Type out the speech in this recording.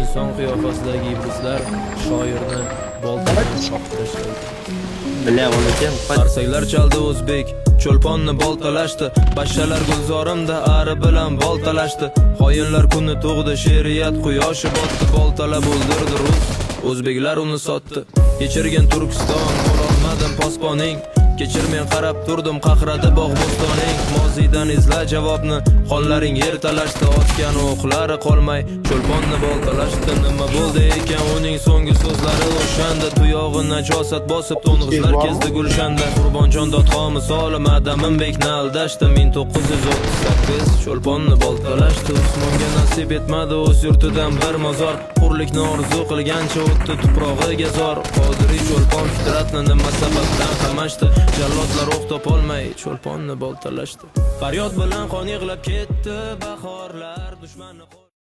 inson qiyofasidagi iblislar shoirni boltalashdi. Bilaman ekan. Qarsaklar chaldi o'zbek, cho'lponni boltalashdi. Bashshalar gulzorimda ari bilan boltalashdi. Xoinlar kuni tug'di, she'riyat quyoshi botdi. Boltalab o'ldirdi rus, o'zbeklar uni sotdi. Kechirgan Turkiston, bo'lolmadim posponing. Kechir, men qarab turdim, qaqradi bog' bo'stoning. Mozidan izla javobni, qonlaring yer talashdi. Otgan o'qlari qolmay, cho'lponni boltalashdi. Nima bo'ldi ekan uning so'nggi so'zlari o'shanda. Tuyog'i najosat bosib, to'ng'izlar kezdi gulshanda. Qurbonjon dodxo misoli Madaminbekni aldashdi. 1938 cho'lponni boltalashdi. Usmonga nasib etmadi o'z yurtidan bir mozor. Hurlikni orzu qilgancha o'tdi tuprog'iga zor. Qodiriy cho'lpon fitratni nima sababdan qamashdi. Jallodlar o'q topolmay cho'lponni boltalashdi. Faryod bilan qon yig'lab ketdi bahorlar, dushmanni